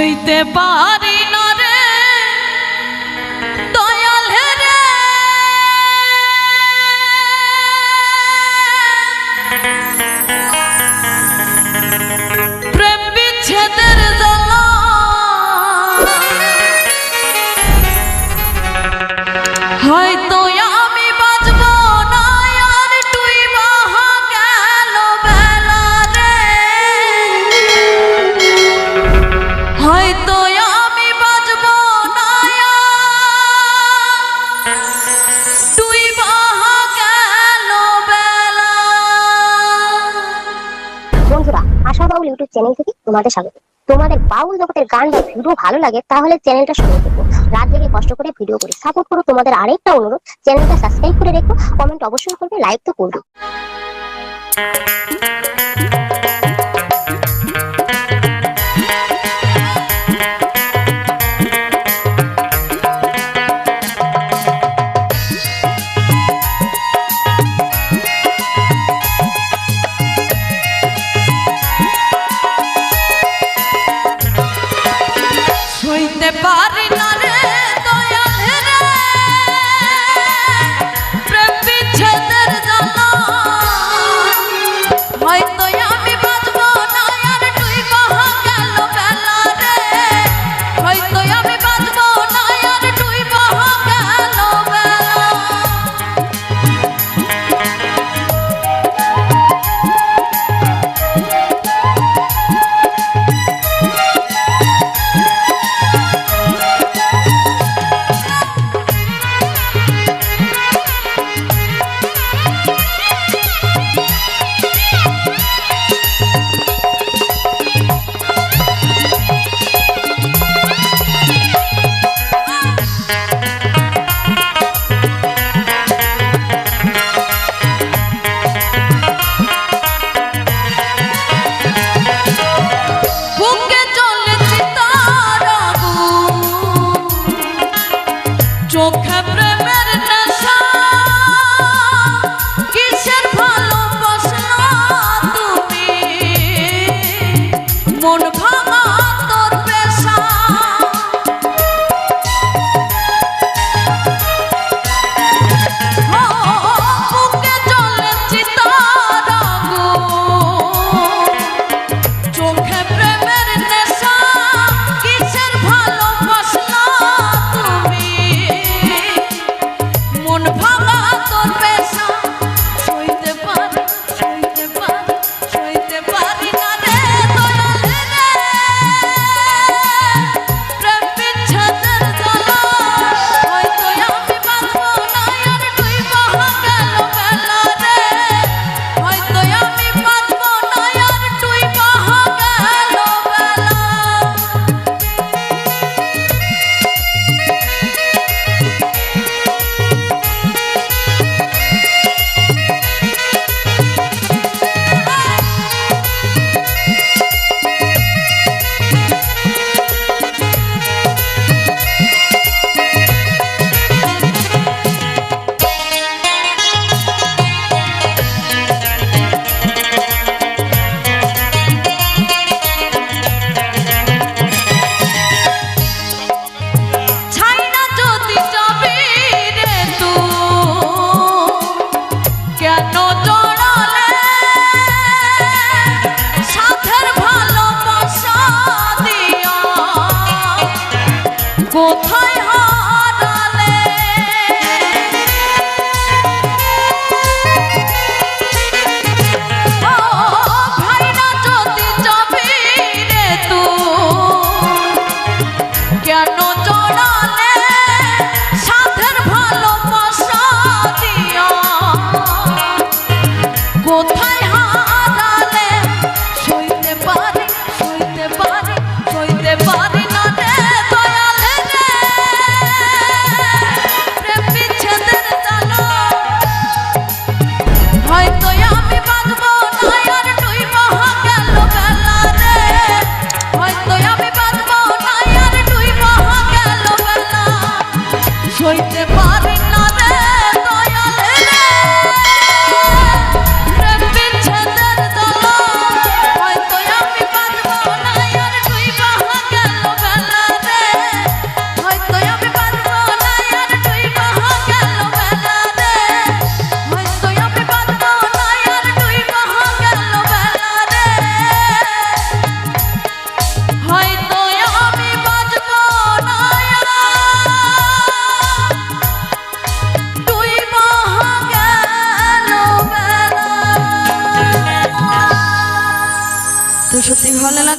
সইতে পারি না রে দয়াল রে, প্রেম বিচ্ছেদের জ্বালা হয়তো আমি বাঁচব না আর তুই বাহা গেল বেলা রে, হয়তো আমি বাঁচব না তুই বাহা গেল বেলা। বন্ধুরা, আশা বাউল ইউটিউব চ্যানেল থেকে তোমাদের স্বাগত। তোমাদের বাউল জগতের গান বা ভিডিও ভালো লাগে তাহলে চ্যানেলটা শুরু করবো। রাত জেগে কষ্ট করে ভিডিও করি, সাপোর্ট করো। তোমাদের আরেকটা অনুরোধ, চ্যানেলটা সাবস্ক্রাইব করে রেখো, কমেন্ট অবশ্যই করবে, লাইক তো করবে। সইতে পারি না রে দয়াল রে, প্রেম বিচ্ছেদের জ্বালা হয়তো আমি বাঁচব না আর তুই বাহা গেল বেলা রে, হয়তো আমি বাঁচব না আর তুই বাহা গেল বেলা। চোখে প্রেমের নেশা কিসের ভালোবাসা তুমি, মন ভাঙা তোর পেশা, বুকে জ্বলে চিতার আগুন, চোখে প্রেমের নেশা কিসের ভালোবাসা তুমি, মন ভাঙা তোর পেশা। সইতে পারি না রে দয়াল রে, প্রেম বিচ্ছেদের জ্বালা হয়তো আমি বাঁচব না আর তুই বাহা গেল বেলা রে, হয়তো আমি বাঁচব না আর তুই বাহা গেল বেলা। ছাইনা যদি যাবি রে তুই কেন জড়ালে সাথের ভালোবাসা দিয়া, কোথায় হারালে ও ভাইনা যদি যাবি রে তুই কেন জড়ালে সাথের ভালোবাসা দিয়া, কোথায় হারালে। সইতে পারি না রে দয়াল রে, তো সত্যি ভালো লাগে।